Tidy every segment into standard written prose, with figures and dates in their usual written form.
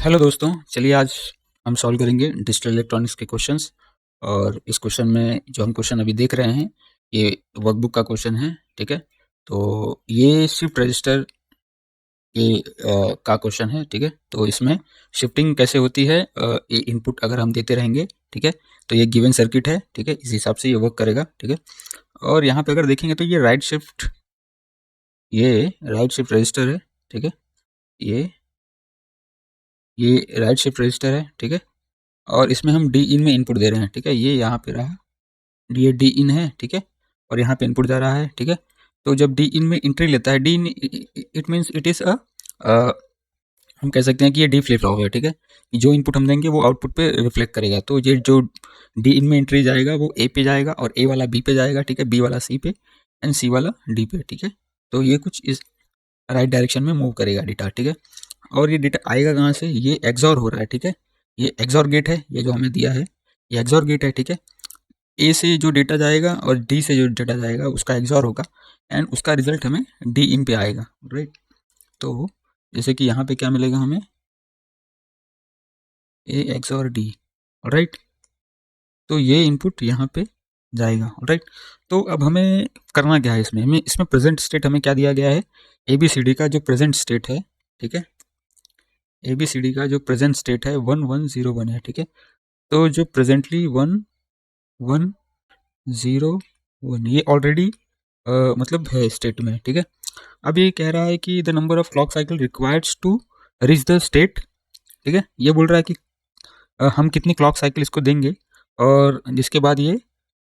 Hello दोस्तों, चलिए आज हम सॉल्व करेंगे डिजिटल इलेक्ट्रॉनिक्स के क्वेश्चंस। और इस क्वेश्चन में जो हम क्वेश्चन अभी देख रहे हैं ये वर्कबुक का क्वेश्चन है। ठीक है, तो ये शिफ्ट रजिस्टर के का क्वेश्चन है। ठीक है, तो इसमें शिफ्टिंग कैसे होती है, ये इनपुट अगर हम देते रहेंगे, ठीक है, तो ये गिवन सर्किट है। ठीक है, इस हिसाब से ये वर्क करेगा। ठीक है, और यहाँ पे अगर देखेंगे तो ये राइट शिफ्ट रजिस्टर है। ठीक है, ये ये राइट शिफ्ट रजिस्टर है। ठीक है, और इसमें हम डी इन में इनपुट दे रहे हैं। ठीक है, ये यहाँ पे रहा, ये डी इन है। ठीक है, और यहाँ पे इनपुट जा रहा है। ठीक है, तो जब डी इन में एंट्री लेता है, D in it means it is हम कह सकते हैं कि ये डी फ्लिप फ्लॉप है। ठीक है, जो इनपुट हम देंगे वो आउटपुट पे रिफ्लेक्ट करेगा। तो ये जो डी इन में एंट्री जाएगा वो ए पे जाएगा, और ए वाला बी पे जाएगा। ठीक है, बी वाला सी पे, एंड सी वाला डी पे। ठीक है, तो ये कुछ इस राइट डायरेक्शन में मूव करेगा डेटा। ठीक है, और ये डेटा आएगा कहाँ से, ये एग्जॉर हो रहा है। ठीक है, ये एग्जॉर गेट है, ये जो हमें दिया है ये एग्जॉर गेट है। ठीक है, ए से जो डेटा जाएगा और डी से जो डेटा जाएगा उसका एग्जॉर होगा, एंड उसका रिजल्ट हमें डी इन पे आएगा। राइट, तो जैसे कि यहाँ पे क्या मिलेगा हमें, ए एग्जॉर डी। राइट, तो ये इनपुट यहाँ पे जाएगा। राइट, तो अब हमें करना क्या है, इसमें प्रेजेंट स्टेट हमें क्या दिया गया है, ए बी सी डी का जो प्रेजेंट स्टेट है। ठीक है, ए बी सी डी का जो प्रेजेंट स्टेट है 1101 है। ठीक है, तो जो प्रेजेंटली 1101 ये ऑलरेडी मतलब है स्टेट में। ठीक है, अब ये कह रहा है कि the number of clock cycle requireds to reach the state. ठीक है, ये बोल रहा है कि हम कितनी क्लॉक साइकिल इसको देंगे, और जिसके बाद ये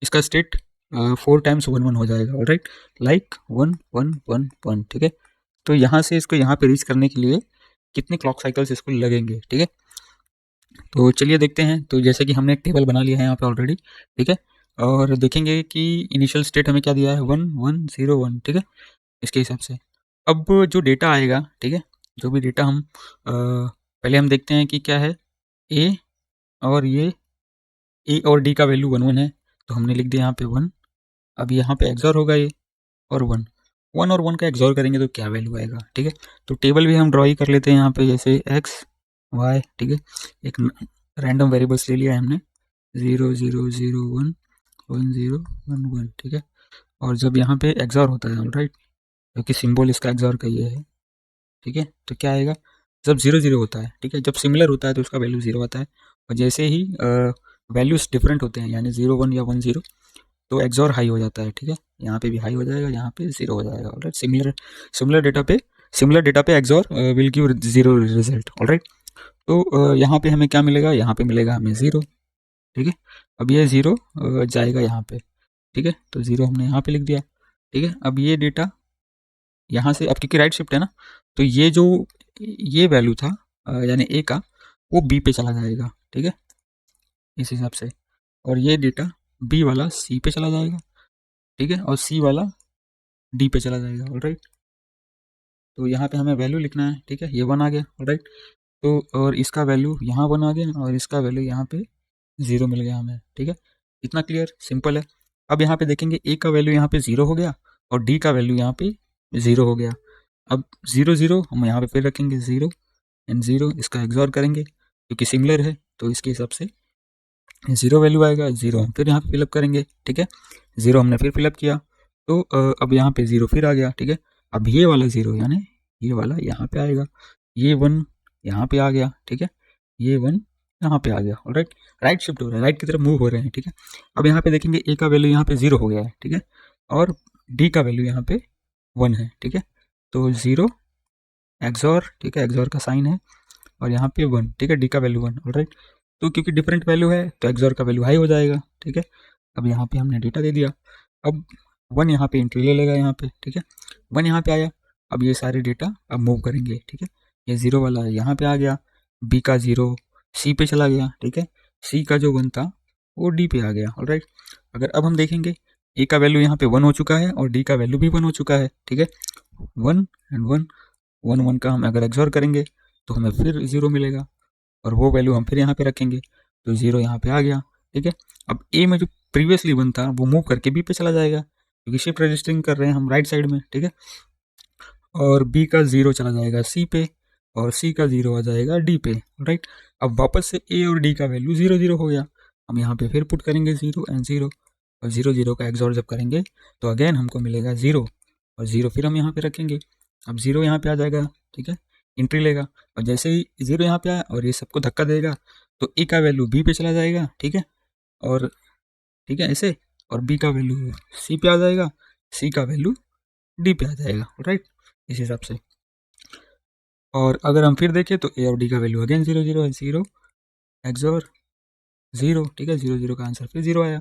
इसका स्टेट 4 टाइम्स 1 1 हो जाएगा। Right, like 1 1 1 1। ठीक है, तो यहाँ से इसको यहाँ पे रीच करने के लिए कितने क्लॉक साइकिल्स इसको लगेंगे। ठीक है, तो चलिए देखते हैं। तो जैसे कि हमने एक टेबल बना लिया है यहाँ पे ऑलरेडी। ठीक है, और देखेंगे कि इनिशियल स्टेट हमें क्या दिया है, 1101। ठीक है, इसके हिसाब से अब जो डेटा आएगा, ठीक है, जो भी डेटा हम पहले हम देखते हैं कि क्या है, ए और ये ए और डी का वैल्यू 1 1 है, तो हमने लिख दिया यहाँ पे 1। अब यहाँ पे एक्सॉर होगा ये, और 1 1 और 1 का एक्सॉर करेंगे तो क्या वैल्यू आएगा। ठीक है, तो टेबल भी हम ड्रॉ ही कर लेते हैं यहाँ पे, जैसे एक्स वाई। ठीक है, एक रैंडम वेरिएबल्स ले लिया है हमने, 0 0 0 1 1 0 1 1। ठीक है, और जब यहाँ पे एक्सॉर होता है, ऑलराइट, क्योंकि सिंबल इसका एक्सॉर का ये है। ठीक है, तो क्या आएगा, जब 0 0 होता है, ठीक है, जब सिमिलर होता है तो उसका वैल्यू 0 आता है, और जैसे ही वैल्यूज डिफरेंट होते हैं, यानी 0 1 या 1 0, तो एक्सॉर हाई हो जाता है। ठीक है, यहाँ पे भी हाई हो जाएगा, यहाँ पे 0 हो जाएगा। ऑलराइट, सिमिलर डेटा पे XOR will give 0 result. Alright, तो यहाँ पे हमें क्या मिलेगा, यहाँ पे मिलेगा हमें 0। ठीक है, अब ये 0 जाएगा यहाँ पे। ठीक है, तो 0 हमने यहाँ पे लिख दिया। ठीक है, अब ये डेटा यहाँ से, अब क्योंकि राइट शिफ्ट है ना, तो ये जो ये वैल्यू था यानी ए का, वो बी पे चला जाएगा। ठीक है, इस हिसाब से, और ये डेटा बी वाला सी पे चला जाएगा। ठीक है, और सी वाला डी पे चला जाएगा। ऑलराइट, तो यहाँ पे हमें वैल्यू लिखना है। ठीक है, ये 1 आ गया। ऑलराइट, तो और इसका वैल्यू यहाँ 1 आ गया, और इसका वैल्यू यहाँ पे 0 मिल गया हमें। ठीक है, इतना क्लियर, सिंपल है। अब यहाँ पे देखेंगे ए का वैल्यू यहाँ पे 0 हो गया, और डी का वैल्यू यहाँ पे 0 हो गया। अब 0 0 हम यहाँ पे फिर रखेंगे 0 एंड 0, इसका एक्सॉर करेंगे क्योंकि सिमिलर है, तो इसके हिसाब से 0 वैल्यू आएगा। 0 हम फिर यहाँ पे फिलअप करेंगे। ठीक है, 0 हमने फिर फिलअप किया, तो अब यहाँ पे 0 फिर आ गया। ठीक है, अब ये वाला 0 यानी ये वाला यहाँ पे आएगा, ये 1 यहाँ पे आ गया। ठीक है, ये 1 यहाँ पे आ गया। ऑलराइट, राइट शिफ्ट हो रहा है, राइट की तरफ मूव हो रहे हैं। ठीक है, अब यहाँ पे देखेंगे ए का वैल्यू यहाँ पे 0 हो गया है। ठीक है, और डी का वैल्यू यहाँ पे 1 है। ठीक है, तो 0 एक्सॉर, ठीक है, एक्सॉर का साइन है, और यहाँ पे 1। ठीक है, डी का वैल्यू 1। ऑलराइट, तो क्योंकि डिफरेंट वैल्यू है तो एक्सॉर का वैल्यू हाई हो जाएगा। ठीक है, अब यहाँ पे हमने डेटा दे दिया, अब 1 यहाँ पे एंट्री ले लेगा यहाँ पे। ठीक है, 1 यहाँ पे आया, अब ये सारे डेटा अब मूव करेंगे। ठीक है, ये 0 वाला यहाँ पे आ गया, बी का 0 सी पे चला गया। ठीक है, सी का जो 1 था वो डी पे आ गया। ऑलराइट, अगर अब हम देखेंगे ए का वैल्यू यहाँ पे 1 हो चुका है, और डी का वैल्यू भी 1 हो चुका है। ठीक है, 1 एंड 1 1 1 का हम अगर एक्सॉर करेंगे तो हमें फिर 0 मिलेगा, और वो वैल्यू हम फिर यहाँ पे रखेंगे, तो 0 यहाँ पे आ गया। ठीक है, अब ए में जो प्रीवियसली 1 था वो मूव करके बी पे चला जाएगा, क्योंकि शिफ्ट रजिस्टरिंग कर रहे हैं हम राइट साइड में। ठीक है, और बी का 0 चला जाएगा सी पे, और सी का 0 आ जाएगा डी पे, राइट। अब वापस से ए और डी का वैल्यू 0 0 हो गया, हम यहाँ पे फिर पुट करेंगे 0 एंड 0, और 0 0 का एक्सॉर जब करेंगे तो अगेन हमको मिलेगा 0, और 0 फिर हम यहाँ पे रखेंगे। अब 0 यहाँ पे आ जाएगा, ठीक है, एंट्री लेगा, और जैसे ही 0 यहाँ पे आया और ये सबको धक्का देगा तो ए का वैल्यू बी पे चला जाएगा, ठीक है, और ठीक है ऐसे, और बी का वैल्यू सी पे आ जाएगा, सी का वैल्यू डी पे आ जाएगा, राइट, इस हिसाब से। और अगर हम फिर देखें तो ए और डी का वैल्यू अगेन 0 0 है, 0 एक्सॉर 0, ठीक है, 0 0 का आंसर फिर 0 आया,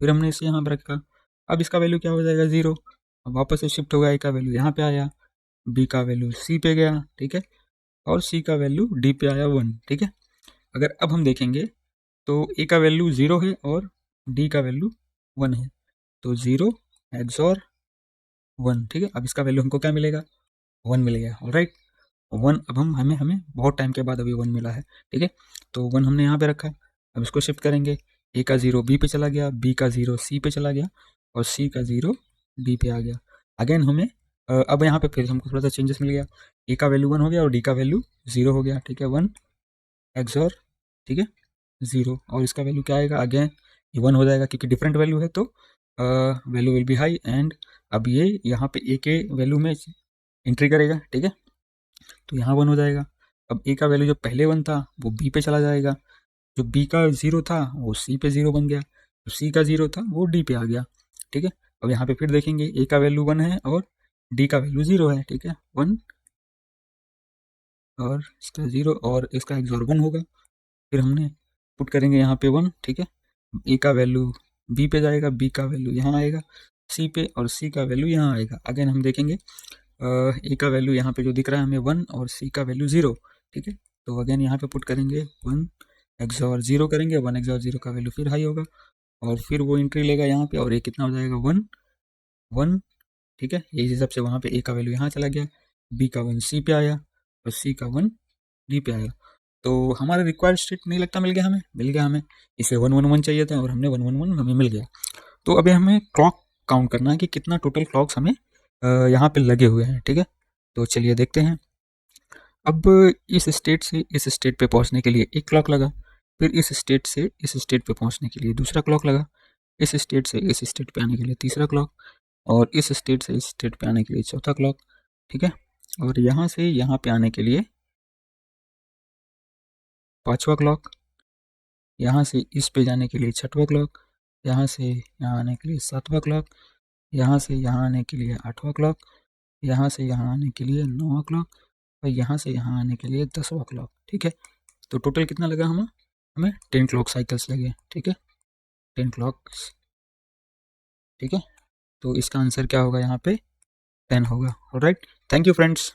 फिर हमने इसे यहाँ पर रखा। अब इसका वैल्यू क्या हो जाएगा 0, अब वापस से शिफ्ट हो गया, ए का वैल्यू यहाँ पे आया, बी का वैल्यू सी पे गया, ठीक है, और सी का वैल्यू डी पे आया 1, ठीक है। अगर अब हम देखेंगे तो ए का वैल्यू 0 है और डी का वैल्यू 1 है, तो 0 एक्सॉर 1, ठीक है। अब इसका वैल्यू हमको क्या मिलेगा, 1 मिलेगा, ऑलराइट। 1 अब हमें बहुत टाइम के बाद अभी 1 मिला है, ठीक है, तो 1 हमने यहाँ पे रखा। अब इसको शिफ्ट करेंगे, ए का 0 बी पे चला गया, बी का 0 सी पे चला गया, और सी का 0 डी पे आ गया। अगेन हमें अब यहाँ पे फिर हमको थोड़ा सा चेंजेस मिल गया, ए का वैल्यू 1 हो गया और डी का वैल्यू 0 हो गया, ठीक है, 1 एक्सॉर, ठीक है, 0, और इसका वैल्यू क्या आएगा, अगेन ये 1 हो जाएगा क्योंकि डिफरेंट वैल्यू है, तो value will be high, and अब ये यहाँ पे ए के वैल्यू में एंट्री करेगा, ठीक है, तो यहाँ 1 हो जाएगा। अब ए का वैल्यू जो पहले 1 था वो बी पे चला जाएगा, जो बी का 0 था वो सी पे 0 बन गया, जो सी का 0 था वो डी पे आ गया, ठीक है। अब यहाँ पे फिर देखेंगे ए का वैल्यू 1 है और डी का वैल्यू 0 है, ठीक है, 1 और इसका 0 और इसका एक्सॉर 1 होगा, फिर हमने पुट करेंगे यहाँ पे 1, ठीक है, ए का वैल्यू बी पे जाएगा, बी का वैल्यू यहाँ आएगा सी पे, और सी का वैल्यू यहाँ आएगा। अगेन हम देखेंगे ए का वैल्यू यहाँ पे जो दिख रहा है हमें 1 और सी का वैल्यू 0, ठीक है, तो अगेन यहाँ पे पुट करेंगे 1 एक्सॉर 0 करेंगे, 1 एक्सॉर 0 का वैल्यू फिर हाई होगा, और फिर वो एंट्री लेगा यहाँ पे, और ये कितना हो जाएगा 1 1, ठीक है, इस हिसाब से वहाँ पे ए का वैल्यू यहाँ चला गया, बी का 1 सी पे आया और सी का 1 डी पे आया, तो हमारा रिक्वायर्ड स्टेट नहीं लगता मिल गया हमें, इसे 1 1 1 चाहिए था और हमने 1 1 1 हमें मिल गया। तो अभी हमें क्लॉक काउंट करना है कि कितना टोटल क्लॉक्स हमें यहाँ पे लगे हुए हैं, ठीक है, तो चलिए देखते हैं। अब इस स्टेट से इस स्टेट पे पहुँचने के लिए एक क्लॉक लगा, फिर इस स्टेट से इस स्टेट पे पहुँचने के लिए दूसरा क्लॉक लगा, इस स्टेट से इस स्टेट पे आने के लिए तीसरा क्लॉक, और इस स्टेट से इस स्टेट पे आने के लिए चौथा क्लॉक, ठीक है, और यहाँ से यहाँ पे आने के लिए पाँचवा क्लॉक, यहाँ से इस पे जाने के लिए छठवां क्लॉक, यहाँ से यहाँ आने के लिए सातवां क्लॉक, यहाँ से यहाँ आने के लिए आठवां क्लॉक, यहाँ से यहाँ आने के लिए नौवां क्लॉक, और यहाँ से यहाँ आने के लिए 10वां क्लॉक, ठीक है। तो टोटल कितना लगा हमें 10 क्लॉक साइकिल्स लगे, ठीक है, 10 क्लॉक्स, ठीक है, तो इसका आंसर क्या होगा यहाँ पे 10 होगा, ऑलराइट। Thank you friends.